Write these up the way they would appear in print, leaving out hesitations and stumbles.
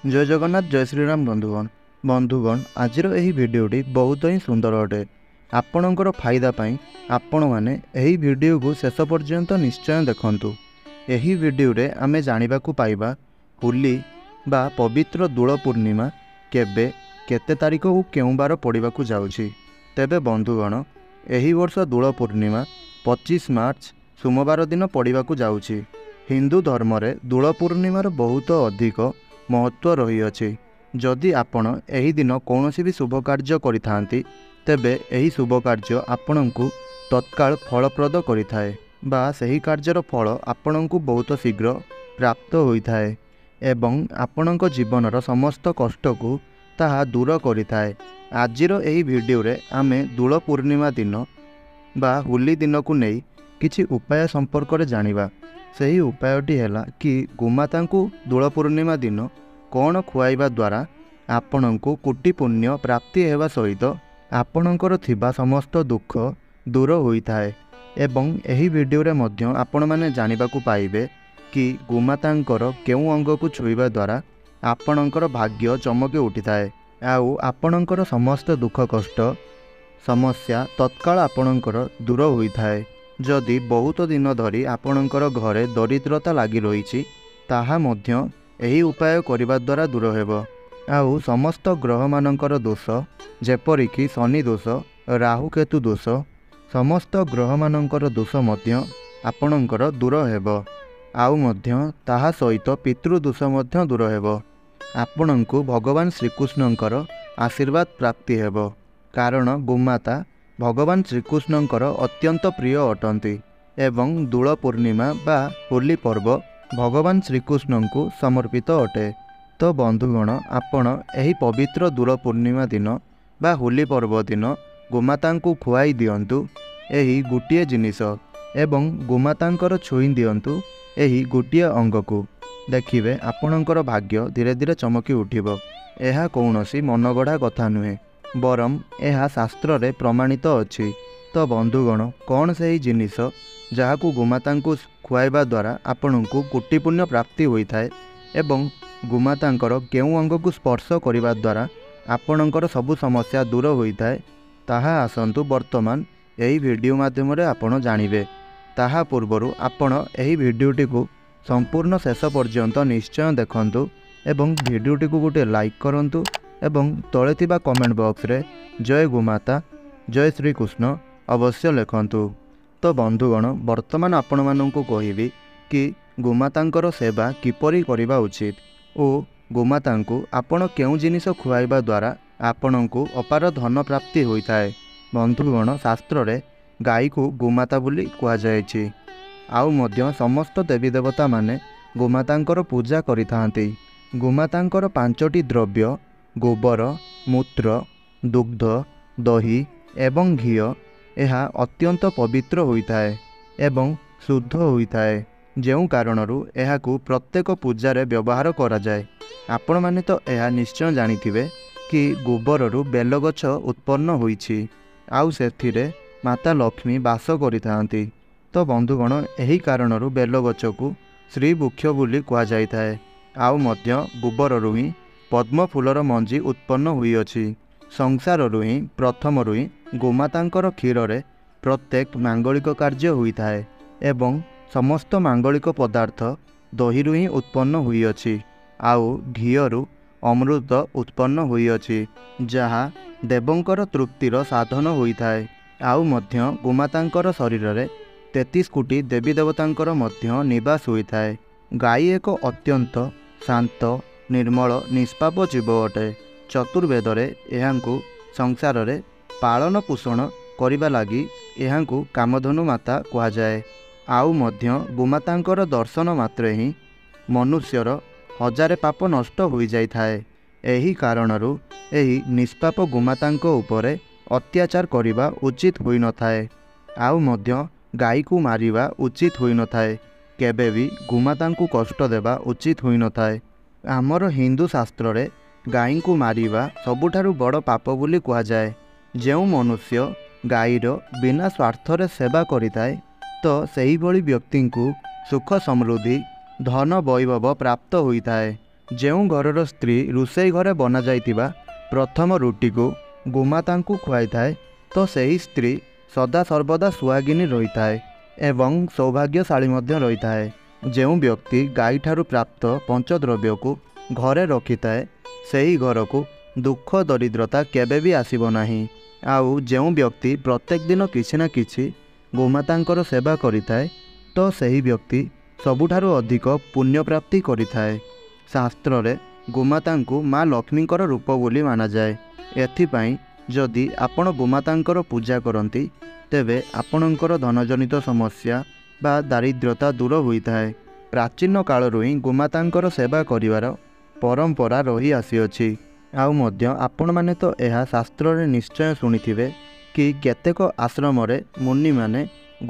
जय जगन्नाथ जय श्रीराम बंधुगण आज भिडियोटी बहुत ही सुंदर अटे। आपणकर फायदा पाई आपण मैंने यही वीडियो को शेष पर्यंत निश्चय देखंतु। यही वीडियो रे आमे जानिबा को पाइबा होली बा पवित्र दोल पूर्णिमा केबे केते तारीख और केउ बार पड़िबा को जाउछि। तेबे बंधुगण यही वर्ष दोल पूर्णिमा 25 मार्च सोमवार दिन पड़िबा को जाउछि। हिंदू धर्म रे दोल पूर्णिमार बहुत अधिक महत्व रही अछि। जदि आपण एही दिन कौनसी भी शुभ कार्य करिथांती तेबे एही शुभ कार्य आपणଙ୍କୁ तत्काल फलप्रद करिथाए बा सही कार्यर फल आपणଙ୍କୁ बहुत शीघ्र प्राप्त होइथाए एवं आपणଙ୍କ जीवनर समस्त कष्ट को ताहा दूर करिथाए। आजिर एही वीडियो रे आमे दोल पूर्णिमा दिन बा होली दिन को नहीं किछि उपाय संपर्क रे जानिबा। सही उपायटी है कि गोमाता को दोल पूर्णिमा दिन कौन खुआइबा द्वारा आपणଙ୍କୁ कोटि पुण्य प्राप्ति हेबा सहित आपणଙ୍କର थिबा समस्त दुख दूर होइथाए। एवं एही वीडियो रे मध्य आपण माने जानिबा को पाइबे कि गोमातांकर केउ अंग को छुईबा द्वारा आपणଙ୍କର भाग्य चमके उठिथाए आउ आपणଙ୍କର समस्त दुख कष्ट समस्या तत्काल आपणଙ୍କର दूर होइथाए। जदि बहुत दिन धरी आपणଙ୍କର घरे दरिद्रता लागि रहिछि ताहा मध्य एही उपाय करिबा द्वारा दूर हेबो। आउ समस्त ग्रह मानकर दोष जेपरिक शनि दोष राहु केतु दोष समस्त ग्रह मानकर दोष मध्य आपणଙ୍କର दूर हेबो। आउ मध्य ताहा सहित पितृदोष मध्य दूर हेबो। आपणଙ୍କୁ भगवान श्रीकृष्णଙ୍କର आशीर्वाद प्राप्ति हेबो कारण गोमाता भगवान श्रीकृष्णଙ୍କର अत्यंत प्रिय अटंती एवं दोल पूर्णिमा बा होली पर्व भगवान श्रीकृष्ण को समर्पित अटे। तो बंधुगण आपण एही पवित्र दोल पूर्णिमा दिन बा होली पर्व दिन गोमाता को खुआई दियंतु एही गोटिए जिनिस एवं गोमातांकर छुई दियंतु एही गोटिए अंग को देखिबे आपणଙ୍କର भाग्य धीरे धीरे चमकी उठिबो। एहा कौनसी मनगढ़ा कथा नुहे बरम यह शास्त्र रे प्रमाणित अछि। तो बंधुगण कौन से ही जिनिस जहाकू गोमाता को खुआइबा द्वारा आपणଙ୍କୁ कोटि पुण्य प्राप्ति होइथाए एवं गोमातांकर केउ अंग को स्पर्श करिबा द्वारा आपणଙ୍କର सबु समस्या दूर होइथाए ताहा आसंतु वर्तमान एही वीडियो माध्यम रे आपण जानिबे। ताहा पूर्वरु आपण एही वीडियोटी को संपूर्ण शेष पर्यंत निश्चय देखंतु एवं वीडियोटी को गोटे लाइक करंतु एवं तले थिबा कमेंट बॉक्स रे जय गोमाता जय श्री कृष्ण अवश्य लिखंतु। तो बंधुगण वर्तमान आपण माननकु कहिबी कि गोमातांकर सेवा किपरि करिबा उचित और गोमातांकु आपण केउ जिनिस खुआइबा द्वारा आपणଙ୍କୁ अपार धन प्राप्ति होइथाए। बंधुगण शास्त्र रे गाई को गोमाता बोली कुआ जायछि। आउ मध्य समस्त देवी देवता माने गोमातांकर पूजा करिथांती। गोमातांकर 5टी द्रव्य गोबर मूत्र दुग्ध दही एवं घी यह अत्यंत पवित्र होइथाए एवं शुद्ध होइथाए जेउ कारणरू एहाकू प्रत्येक पूजारे व्यवहार करा जाए। आपण माने तो यह निश्चय जानिथिबे कि गोबररू बेलगछ उत्पन्न होइछि आउ सेथिरे माता लक्ष्मी वास करिथांती। तो बंधुगण एही कारणरू बेलगछ को श्री वृक्ष बोली कुआ जाइथाए। आउ मध्य गोबररू ही पद्म फूलर मंजी उत्पन्न होइअछि। संसाररू ही प्रथमरू ही गोमातांकर क्षीर रे प्रत्येक मांगलिक कार्य होइथाए एवं समस्त मांगलिक पदार्थ दहीरू ही उत्पन्न होइअछि। आउ घीयरू अमृत उत्पन्न होइअछि जहा देवंकर तृप्तिर साधन होइथाए। आउ मध्य गोमातांकर शरीर रे 33 कोटी देवी देवतांकर मध्य निवास होइथाए। गाई एक अत्यंत शांत निर्मल निष्पाप जीव अटे। चतुर्वेद रे एहांकु संसार रे पालन पोषण करिबा लागि एहांकु कामधनु माता कुहा जाए। आउ मध्य गोमातांकर दर्शन मात्रे ही मनुष्यर हजारे पाप नष्ट हो जाइथाए। एही कारणरू एही निष्पाप गोमातांको उपरे अत्याचार करिबा उचित होई नथाए। आउ मध्य गाई को मारिबा उचित होई नथाए। केबे भी गोमातांको कष्ट देबा उचित होई नथाए। आमर हिंदू शास्त्र रे गाई को मारिबा सबुठारु बड़ पाप बोली कुहा जाए। जेउ मनुष्य गाईर बिना स्वार्थरे सेवा करिथाए तो सही भली व्यक्ति को सुख समृद्धि धन वैभव प्राप्त होइथाए। ଯେଉଁ ଘରର ସ୍ତ୍ରୀ ରୋଷେଇ ଘରେ ବନାଯାଇଥିବା ପ୍ରଥମ ରୁଟିକୁ ଗୋମାତାଙ୍କୁ ଖୁଆଇଥାଏ ତ ସେହି ସ୍ତ୍ରୀ ସଦାସର୍ବଦା ସୁହାଗିନୀ ରହିଥାଏ ଏବଂ ସୌଭାଗ୍ୟଶାଳୀ ମଧ୍ୟ ରହିଥାଏ। ଯେଉଁ ବ୍ୟକ୍ତି ଗାଈଠାରୁ ପ୍ରାପ୍ତ ପଞ୍ଚଦ୍ରବ୍ୟକୁ ଘରେ ରଖିଥାଏ ସେହି ଘରକୁ ଦୁଃଖ ଦରିଦ୍ରତା କେବେ ବି ଆସିବ ନାହିଁ। ଆଉ ଯେଉଁ ବ୍ୟକ୍ତି ପ୍ରତ୍ୟେକ ଦିନ କିଛି ନା କିଛି ଗୋମାତାଙ୍କର ସେବା କରିଥାଏ ତ ସେହି ବ୍ୟକ୍ତି ସବୁଠାରୁ ଅଧିକ ପୁଣ୍ୟପ୍ରାପ୍ତି କରିଥାଏ। ଶାସ୍ତ୍ରରେ ଗୋମାତାଙ୍କୁ ମା ଲକ୍ଷ୍ମୀଙ୍କର ରୂପ ବୋଲି ମାନାଯାଏ। ଏଥିପାଇଁ ଯଦି ଆପଣ ଗୋମାତାଙ୍କର ପୂଜା କରନ୍ତି ତେବେ ଆପଣଙ୍କର ଧନଜନିତ ସମସ୍ୟା ବା ଦାରିଦ୍ର୍ୟତା ଦୂର ହୋଇଥାଏ। ପ୍ରାଚୀନ କାଳରୁ ହିଁ ଗୋମାତାଙ୍କର ସେବା କରିବାର ପରମ୍ପରା ରହି ଆସିଅଛି। ଆଉ ମଧ୍ୟ ଆପଣମାନେ ତ ଏହା ଶାସ୍ତ୍ରରେ ନିଶ୍ଚୟ ଶୁଣିଥିବେ କି କେତେକ ଆଶ୍ରମରେ ମୁନିମାନେ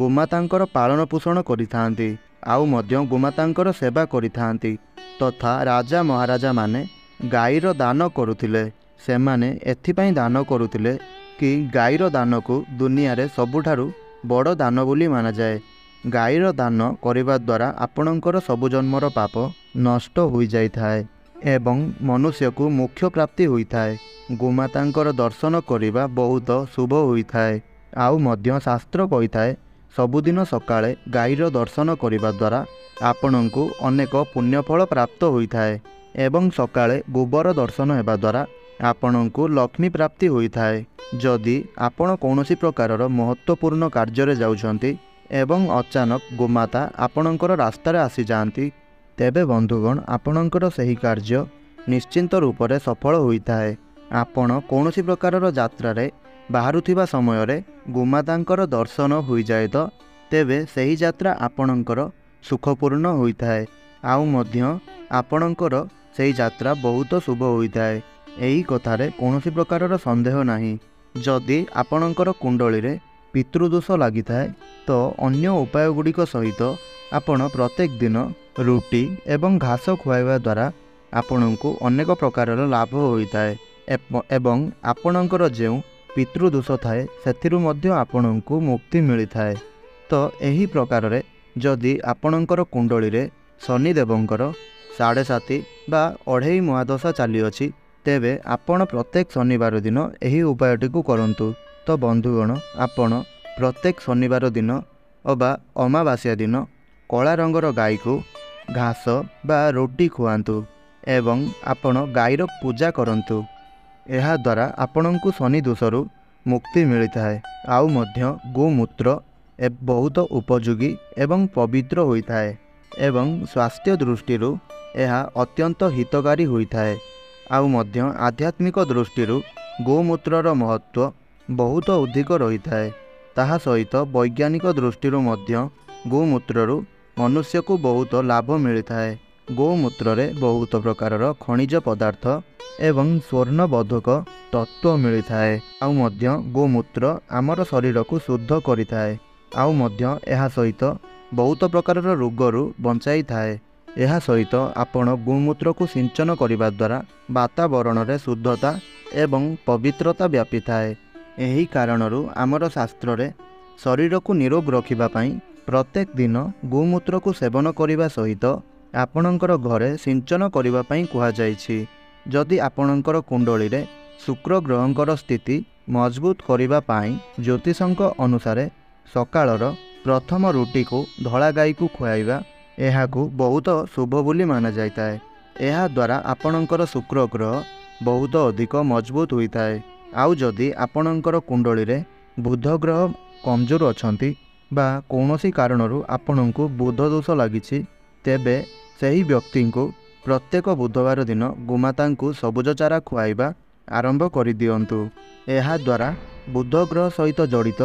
ଗୋମାତାଙ୍କର ପାଳନ ପୋଷଣ କରିଥାନ୍ତି ଆଉ ମଧ୍ୟ ଗୋମାତାଙ୍କର ସେବା କରିଥାନ୍ତି। ତଥା ରାଜା ମହାରାଜାମାନେ ଗାଈର ଦାନ କରୁଥିଲେ। ସେମାନେ ଏଥିପାଇଁ ଦାନ କରୁଥିଲେ କି ଗାଈର ଦାନକୁ ଦୁନିଆରେ ସବୁଠାରୁ ବଡ଼ ଦାନ ବୋଲି ମାନାଯାଏ। ଗାଈର ଦାନ କରିବା ଦ୍ୱାରା ଆପଣଙ୍କର ସବୁ ଜନ୍ମର ପାପ ନଷ୍ଟ ହୋଇଯାଇଥାଏ ଏବଂ ମନୁଷ୍ୟକୁ ମୋକ୍ଷ ପ୍ରାପ୍ତି ହୋଇଥାଏ। ଗୋମାତାଙ୍କର ଦର୍ଶନ କରିବା ବହୁତ ଶୁଭ ହୋଇଥାଏ। ଆଉ ମଧ୍ୟ ଶାସ୍ତ୍ର କହିଥାଏ ସବୁଦିନ ସକାଳେ ଗାଈର ଦର୍ଶନ କରିବା ଦ୍ୱାରା ଆପଣଙ୍କୁ ଅନେକ ପୁଣ୍ୟଫଳ ପ୍ରାପ୍ତ ହୋଇଥାଏ ଏବଂ ସକାଳେ ଗୋବର ଦର୍ଶନ ହେବା ଦ୍ୱାରା ଆପଣଙ୍କୁ ଲକ୍ଷ୍ମୀ ପ୍ରାପ୍ତି ହୋଇଥାଏ। ଯଦି ଆପଣ କୌଣସି ପ୍ରକାରର ମହତ୍ତ୍ୱପୂର୍ଣ୍ଣ କାର୍ଯ୍ୟରେ ଯାଉଛନ୍ତି ଏବଂ ଅଚାନକ ଗୋମାତା ଆପଣଙ୍କର ରାସ୍ତାରେ ଆସିଯାଆନ୍ତି ତେବେ ବନ୍ଧୁଗଣ ଆପଣଙ୍କର ସେହି କାର୍ଯ୍ୟ ନିଶ୍ଚିନ୍ତ ରୂପରେ ସଫଳ ହୋଇଥାଏ। ଆପଣ କୌଣସି ପ୍ରକାରର ଯାତ୍ରାରେ ବାହାରୁଥିବା ସମୟରେ ଗୋମାତାଙ୍କର ଦର୍ଶନ ହୋଇଯାଏ ତ ତେବେ ସେହି ଯାତ୍ରା ଆପଣଙ୍କର ସୁଖପୂର୍ଣ୍ଣ ହୋଇଥାଏ ଆଉ ମଧ୍ୟ ଆପଣଙ୍କର ସେହି ଯାତ୍ରା ବହୁତ ଶୁଭ ହୋଇଥାଏ। ଏହି କଥାରେ କୌଣସି ପ୍ରକାରର ସନ୍ଦେହ ନାହିଁ। ଯଦି ଆପଣଙ୍କର କୁଣ୍ଡଳୀରେ ପିତୃଦୋଷ ଲାଗିଥାଏ ତ ଅନ୍ୟ ଉପାୟ ଗୁଡ଼ିକ ସହିତ ଆପଣ ପ୍ରତ୍ୟେକ ଦିନ ରୁଟି ଏବଂ ଘାସ ଖୁଆଇବା ଦ୍ୱାରା ଆପଣଙ୍କୁ ଅନେକ ପ୍ରକାରର ଲାଭ ହୋଇଥାଏ ଏବଂ ଆପଣଙ୍କର ଯେଉଁ ପିତୃଦୋଷ ଥାଏ ସେଥିରୁ ମଧ୍ୟ ଆପଣଙ୍କୁ ମୁକ୍ତି ମିଳିଥାଏ। ତ ଏହି ପ୍ରକାରରେ ଯଦି ଆପଣଙ୍କର କୁଣ୍ଡଳୀରେ ଶନିଦେବଙ୍କର 7.5 ବା 2.5 ମହାଦଶା ଚାଲିଅଛି ତେବେ ଆପଣ ପ୍ରତ୍ୟେକ ଶନିବାର ଦିନ ଏହି ଉପାୟଟିକୁ କରନ୍ତୁ। ତ ବନ୍ଧୁଗଣ ଆପଣ ପ୍ରତ୍ୟେକ ଶନିବାର ଦିନ ଅବା ଅମାବାସ୍ୟା ଦିନ କଳା ରଙ୍ଗର ଗାଈକୁ ଘାସ ବା ରୁଟି ଖୁଆନ୍ତୁ ଏବଂ ଆପଣ ଗାଈର ପୂଜା କରନ୍ତୁ। ଏହାଦ୍ୱାରା ଆପଣଙ୍କୁ ଶନି ଦୋଷରୁ ମୁକ୍ତି ମିଳିଥାଏ। ଆଉ ମଧ୍ୟ ଗୋମୂତ୍ର ବହୁତ ଉପଯୋଗୀ ଏବଂ ପବିତ୍ର ହୋଇଥାଏ ଏବଂ ସ୍ୱାସ୍ଥ୍ୟ ଦୃଷ୍ଟିରୁ ଏହା ଅତ୍ୟନ୍ତ ହିତକାରୀ ହୋଇଥାଏ। ଆଉ ମଧ୍ୟ ଆଧ୍ୟାତ୍ମିକ ଦୃଷ୍ଟିରୁ ଗୋମୂତ୍ରର ମହତ୍ତ୍ୱ ବହୁତ ଅଧିକ ରହିଥାଏ। ତାହା ସହିତ ବୈଜ୍ଞାନିକ ଦୃଷ୍ଟିରୁ ମଧ୍ୟ ଗୋମୂତ୍ରରୁ ମନୁଷ୍ୟକୁ ବହୁତ ଲାଭ ମିଳିଥାଏ। ଗୋମୂତ୍ରରେ ବହୁତ ପ୍ରକାରର ଖଣିଜ ପଦାର୍ଥ ଏବଂ ସ୍ୱର୍ଣ୍ଣବୋଧକ ତତ୍ତ୍ୱ ମିଳିଥାଏ। ଆଉ ମଧ୍ୟ ଗୋମୂତ୍ର ଆମର ଶରୀରକୁ ଶୁଦ୍ଧ କରିଥାଏ ଆଉ ମଧ୍ୟ ଏହା ସହିତ ବହୁତ ପ୍ରକାରର ରୋଗରୁ ବଞ୍ଚାଇଥାଏ। ଏହା ସହିତ ଆପଣ ଗୋମୂତ୍ରକୁ ସିଞ୍ଚନ କରିବା ଦ୍ୱାରା ବାତାବରଣରେ ଶୁଦ୍ଧତା ଏବଂ ପବିତ୍ରତା ବ୍ୟାପିଥାଏ। ଏହି କାରଣରୁ ଆମର ଶାସ୍ତ୍ରରେ ଶରୀରକୁ ନିରୋଗ ରଖିବା ପାଇଁ ପ୍ରତ୍ୟେକ ଦିନ ଗୋମୂତ୍ରକୁ ସେବନ କରିବା ସହିତ ଆପଣଙ୍କର ଘରେ ସିଞ୍ଚନ କରିବା ପାଇଁ କୁହାଯାଇଛି। ଯଦି ଆପଣଙ୍କର କୁଣ୍ଡଳୀରେ ଶୁକ୍ର ଗ୍ରହଙ୍କର ସ୍ଥିତି ମଜବୁତ କରିବା ପାଇଁ ଜ୍ୟୋତିଷଙ୍କ ଅନୁସାରେ ସକାଳର ପ୍ରଥମ ରୁଟିକୁ ଧଳା ଗାଈକୁ ଖୁଆଇବା ଏହାକୁ ବହୁତ ଶୁଭ ବୋଲି ମାନାଯାଇଥାଏ। ଏହାଦ୍ୱାରା ଆପଣଙ୍କର ଶୁକ୍ର ଗ୍ରହ ବହୁତ ଅଧିକ ମଜବୁତ ହୋଇଥାଏ। ଆଉ ଯଦି ଆପଣଙ୍କର କୁଣ୍ଡଳୀରେ ବୁଧ ଗ୍ରହ କମଜୋର ଅଛନ୍ତି ବା କୌଣସି କାରଣରୁ ଆପଣଙ୍କୁ ବୁଧ ଦୋଷ ଲାଗିଛି ତେବେ ସେହି ବ୍ୟକ୍ତିଙ୍କୁ ପ୍ରତ୍ୟେକ ବୁଧବାର ଦିନ ଗୋମାତାଙ୍କୁ ସବୁଜ ଚାରା ଖୁଆଇବା ଆରମ୍ଭ କରିଦିଅନ୍ତୁ। ଏହାଦ୍ୱାରା ବୁଧ ଗ୍ରହ ସହିତ ଜଡ଼ିତ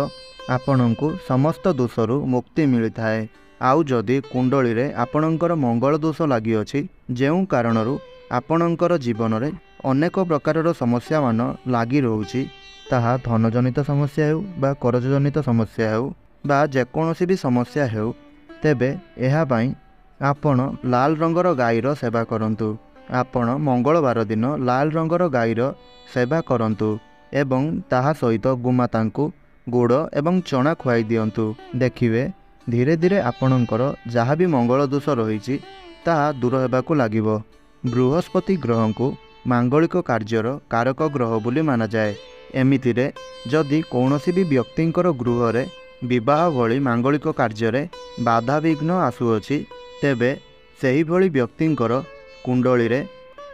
ଆପଣଙ୍କୁ ସମସ୍ତ ଦୋଷରୁ ମୁକ୍ତି ମିଳିଥାଏ। ଆଉ ଯଦି କୁଣ୍ଡଳୀରେ ଆପଣଙ୍କର ମଙ୍ଗଳ ଦୋଷ ଲାଗିଅଛି ଯେଉଁ କାରଣରୁ ଆପଣଙ୍କର ଜୀବନରେ ଅନେକ ପ୍ରକାରର ସମସ୍ୟାମାନ ଲାଗି ରହୁଛି ତାହା ଧନଜନିତ ସମସ୍ୟା ହେଉ ବା କରଜଜନିତ ସମସ୍ୟା ହେଉ ବା ଯେକୌଣସି ବି ସମସ୍ୟା ହେଉ ତେବେ ଏହା ପାଇଁ ଆପଣ ଲାଲ ରଙ୍ଗର ଗାଈର ସେବା କରନ୍ତୁ। ଆପଣ ମଙ୍ଗଳବାର ଦିନ ଲାଲ ରଙ୍ଗର ଗାଈର ସେବା କରନ୍ତୁ ଏବଂ ତାହା ସହିତ ଗୋମାତାଙ୍କୁ ଗୁଡ଼ ଏବଂ ଚଣା ଖୁଆଇ ଦିଅନ୍ତୁ। ଦେଖିବେ ଧୀରେ ଧୀରେ ଆପଣଙ୍କର ଯାହା ବି ମଙ୍ଗଳ ଦୋଷ ରହିଛି ତାହା ଦୂର ହେବାକୁ ଲାଗିବ बृहस्पति ग्रह को मांगलिक कार्यर कारक ग्रह बोली माना जाए। एमितिरे जदि कौनसी भी व्यक्तिंकर गृह रे विवाह भली मांगलिक कार्य बाधा विघ्न आसुअछि तेबे सही भली व्यक्तिंकर कुंडली रे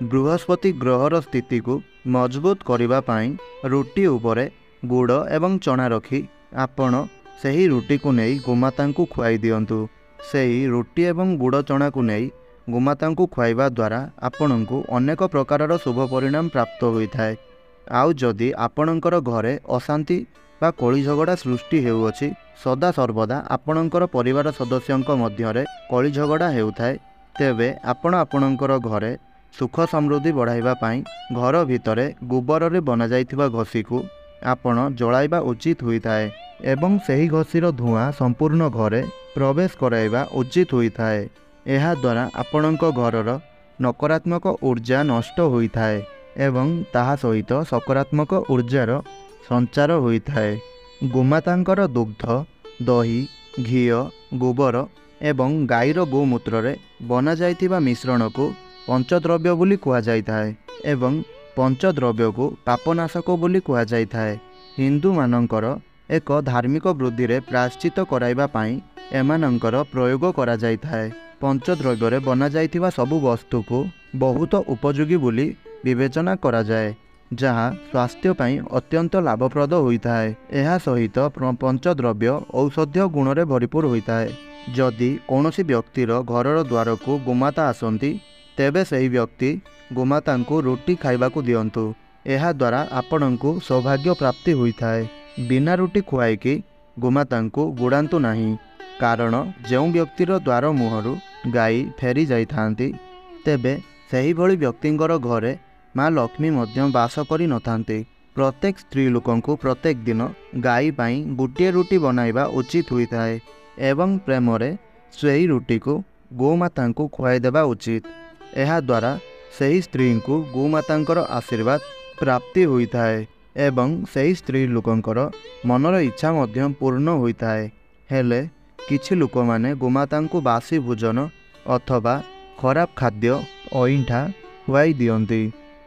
बृहस्पति ग्रहर स्थिति को मजबूत करिबा पाई रुटी उपरे गुड़ एवं चना रखी आपण सही रुटी को नहीं गोमाता को खुआई दियंतु। सही रुटी एवं गुड़ चना को नहीं गोमाता को खुआइबा द्वारा आपण को अनेक प्रकार शुभ परिणाम प्राप्त होता है। आउ जदि आपणकर घरे अशांति बा कली झगड़ा सृष्टि हेउअछि सदा सर्वदा आपणकर परिवार सदस्यंक मध्यरे कली झगड़ा हेउथाय तेबे आपण आपणकर घरे सुख समृद्धि बढ़ाइबा पाई घर भितरे गोबर रे बना जाइथिबा घसी को आपण जलाइबा उचित होइथाय एवं सही घसीर धुआं संपूर्ण घरे प्रवेश कराइबा उचित होइथाय। एहा द्वारा आपणक घरर नकारात्मक ऊर्जा नष्ट होइथाय एवं ताहा सहित सकारात्मक ऊर्जार संचार होइथाय। गोमातांकर दुग्ध दही घी गोबर एवं गाईर गोमूत्र रे बना जाइथिबा मिश्रण को पंचद्रव्य बोली कुहा जाइथाय एवं पंचद्रव्य को पापनाशक बोली कुहा जाइथाय। हिंदू मानंकर एक धार्मिक वृद्धि रे प्रायश्चित कराइबा पाई एमानंकर प्रयोग करा जाइथाय। पंचद्रव्य रे बना जाइथिबा सबु वस्तु को बहुत उपयोगी बोली विवेचना करा जाए जहाँ स्वास्थ्य पाई अत्यंत लाभप्रद होता है। यह सहित पंचद्रव्य औषधीय गुण रे भरपूर होता है। जदि कौनसी व्यक्तिर घरर द्वार को गोमाता आसती तेबे सही व्यक्ति गोमाता को रुटी खाइबा को दियंतु। यह द्वारा आपण को सौभाग्य प्राप्ति होता है। बिना रुटी खुआईकी गोमाता को गुड़ातु नहीं कारण जो व्यक्तिर द्वार मुहरु गाई फेरी जाइथांती तेबे सही भली व्यक्तिंकर घरे माँ लक्ष्मी मध्य बास करी नथांती। प्रत्येक स्त्री लोकन को प्रत्येक दिन गाई पाई गोटे रुटी बनाइबा उचित होता है एवं प्रेम रे सही रुटी को गोमाता को खुआई देबा उचित। यह द्वारा सही स्त्री को गोमातांकर आशीर्वाद प्राप्ति होता है एवं सही स्त्री लोकंकर मनर इच्छा मध्य पूर्ण होता है। हेले किछि लोक माने गोमाता को बासी भोजन अथवा खराब खाद्य अइंठा खुआई दियंती।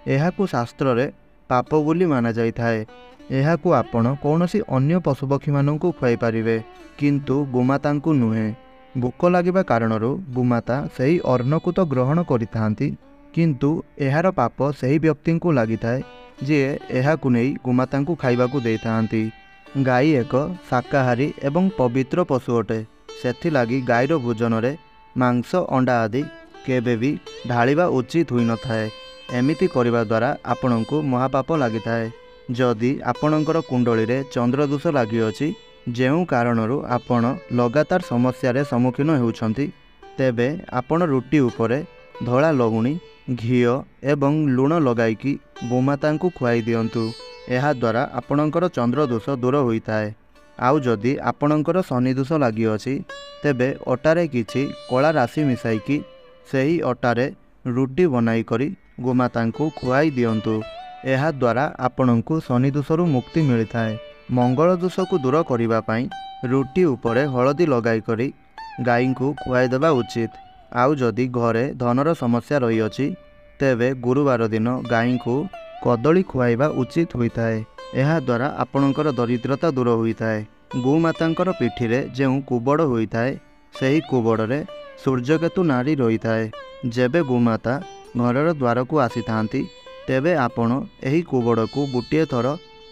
एहाकु शास्त्र रे पाप बोली माना जाइथाए। एहाकु आपण कौनसी अन्य पशुपक्षी माननकु खुआई पारिबे किंतु गोमाता को नुहे। भोक लागिबा कारणरू गोमाता सही अन्न को तो ग्रहण करिथांती किंतु एहार पाप सही व्यक्ति को लागिथाए जे एहाकु नहीं गोमाता को खाइबाकु देइथांती। गाई एक शाकाहारी एवं पवित्र पशु अटे। सेथिलागि गाईर भोजन रे मांस अंडा आदि केबे भी ढालिबा उचित होई न थाए। एमिति करिबा द्वारा आपणको महापाप लागिथाए। जदि आपणकर कुंडली रे चंद्रदोष लागि अछि जेउ कारणरू आपण लगातार समस्या रे सम्मुखीन हेउछंती तेबे आपण रुटी उपरे धला लवुणी घी एवं लुण लगाइकी गोमाता को खुआई दियंतु। एहा द्वारा आपणकर चंद्रदोष दूर होइथाए। आउ जदि आपणकर शनि दोष लागि अछि तेबे अटारे किछि कला राशि मिसाइकी सही अटारे रुटी बनाई करी गोमाता को खुआई दियंतु। एहा द्वारा आपणको शनि दोषरु मुक्ति मिलिथाए। मंगल दोष को दूर करिबा पाई रुटी उपरे हलदी लगाई करी गाई को खुआई देबा उचित। आउ जदि घरे धनर समस्या रही अछि तेबे गुरुवार दिन गाई को कदली खुआइबा उचित होइथाए। एहा द्वारा आपणकर दरिद्रता दूर होइथाए। गोमातांकर पिठी रे जेउ कुबड़ होइथाए सही कुबड़ रे सूर्यकेतु नाड़ी रही। जेबे गोमाता घरर द्वार को आसी थांती तेबे आपण एही कुबड़ को गोटे थर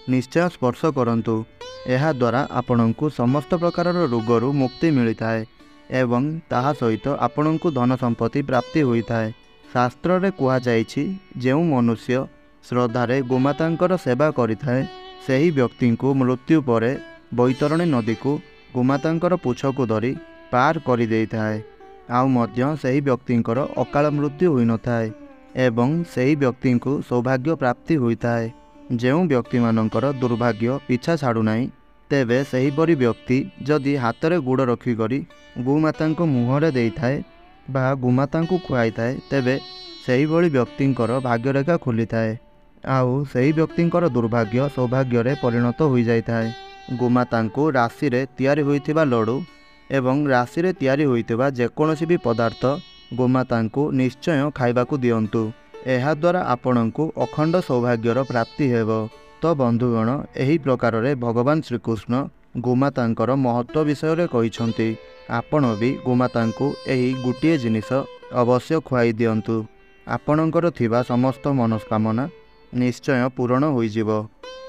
निश्चय स्पर्श करंतु। एहा द्वारा आपणको समस्त प्रकार रोगरू मुक्ति मिलिथाए एवं ताहा सहित आपणको धन संपत्ति प्राप्ति होइथाए। शास्त्र रे कुहा जाइछि जेउ मनुष्य श्रद्धारे गोमातांकर सेवा करिथाए सही व्यक्ति को मृत्यु परे बैतरणी नदी को गोमातांकर पुछ को धरी पार करि देइथाए। आउ मध्य सही व्यक्तिंकर अकाल मृत्यु होई नथाए एवं सही व्यक्ति को सौभाग्य प्राप्ति होइथाए। जेउ व्यक्ति मानकर दुर्भाग्य पीछा छाड़ू नाही तेबे सही परी व्यक्ति जदि हाथ में गुड़ रखिकरी गोमाता मुहरे देइथाए बा गोमाता खुआई थाए तेबे सही भली व्यक्तिंकर भाग्यरेखा खोली थाए आउ सही व्यक्तिंकर दुर्भाग्य सौभाग्य रे परिणत हो जाए। गोमाता राशि रे तैयारी होइथिबा लड्डू एवं राशि रे तैयारी होइथिबा जेकोनोसी भी पदार्थ ଗୋମାତାଙ୍କୁ ନିଶ୍ଚୟ ଖାଇବାକୁ ଦିଅନ୍ତୁ। ଏହାଦ୍ୱାରା ଆପଣଙ୍କୁ ଅଖଣ୍ଡ ସୌଭାଗ୍ୟର ପ୍ରାପ୍ତି ହେବ। ତ ବନ୍ଧୁଗଣ, ଏହି ପ୍ରକାରରେ ଭଗବାନ ଶ୍ରୀକୃଷ୍ଣ ଗୋମାତାଙ୍କର ମହତ୍ତ୍ୱ ବିଷୟରେ କହିଛନ୍ତି। ଆପଣ ବି ଗୋମାତାଙ୍କୁ ଏହି ଗୋଟିଏ ଜିନିଷ ଅବଶ୍ୟ ଖୁଆଇ ଦିଅନ୍ତୁ। ଆପଣଙ୍କର ଥିବା ସମସ୍ତ ମନସ୍କାମନା ନିଶ୍ଚୟ ପୂରଣ ହୋଇଯିବ।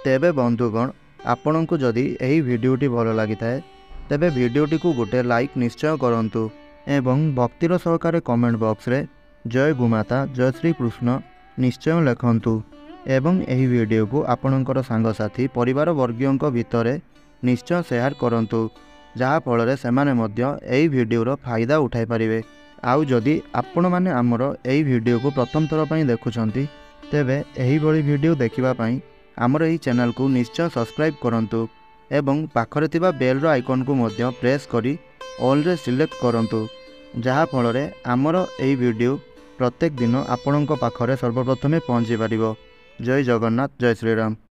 ତେବେ ବନ୍ଧୁଗଣ, ଆପଣଙ୍କୁ ଯଦି ଏହି ଭିଡ଼ିଓଟି ଭଲ ଲାଗିଥାଏ ତେବେ ଭିଡ଼ିଓଟିକୁ ଗୋଟେ ଲାଇକ୍ ନିଶ୍ଚୟ କରନ୍ତୁ ଏବଂ ଭକ୍ତିର ସହକାରେ କମେଣ୍ଟ ବକ୍ସରେ ଜୟ ଗୋମାତା ଜୟ ଶ୍ରୀକୃଷ୍ଣ ନିଶ୍ଚୟ ଲେଖନ୍ତୁ ଏବଂ ଏହି ଭିଡ଼ିଓକୁ ଆପଣଙ୍କର ସାଙ୍ଗସାଥି ପରିବାରବର୍ଗୀୟଙ୍କ ଭିତରେ ନିଶ୍ଚୟ ସେୟାର କରନ୍ତୁ, ଯାହାଫଳରେ ସେମାନେ ମଧ୍ୟ ଏହି ଭିଡ଼ିଓର ଫାଇଦା ଉଠାଇ ପାରିବେ। ଆଉ ଯଦି ଆପଣମାନେ ଆମର ଏହି ଭିଡ଼ିଓକୁ ପ୍ରଥମ ଥର ପାଇଁ ଦେଖୁଛନ୍ତି ତେବେ ଏହିଭଳି ଭିଡ଼ିଓ ଦେଖିବା ପାଇଁ ଆମର ଏହି ଚ୍ୟାନେଲକୁ ନିଶ୍ଚୟ ସବସ୍କ୍ରାଇବ୍ କରନ୍ତୁ ଏବଂ ପାଖରେ ଥିବା ବେଲ୍ର ଆଇକନ୍କୁ ମଧ୍ୟ ପ୍ରେସ୍ କରି ଅଲ୍ରେ ସିଲେକ୍ଟ କରନ୍ତୁ, ଯାହାଫଳରେ ଆମର ଏହି ଭିଡ଼ିଓ ପ୍ରତ୍ୟେକ ଦିନ ଆପଣଙ୍କ ପାଖରେ ସର୍ବପ୍ରଥମେ ପହଞ୍ଚି ପାରିବ। ଜୟ ଜଗନ୍ନାଥ, ଜୟ ଶ୍ରୀରାମ।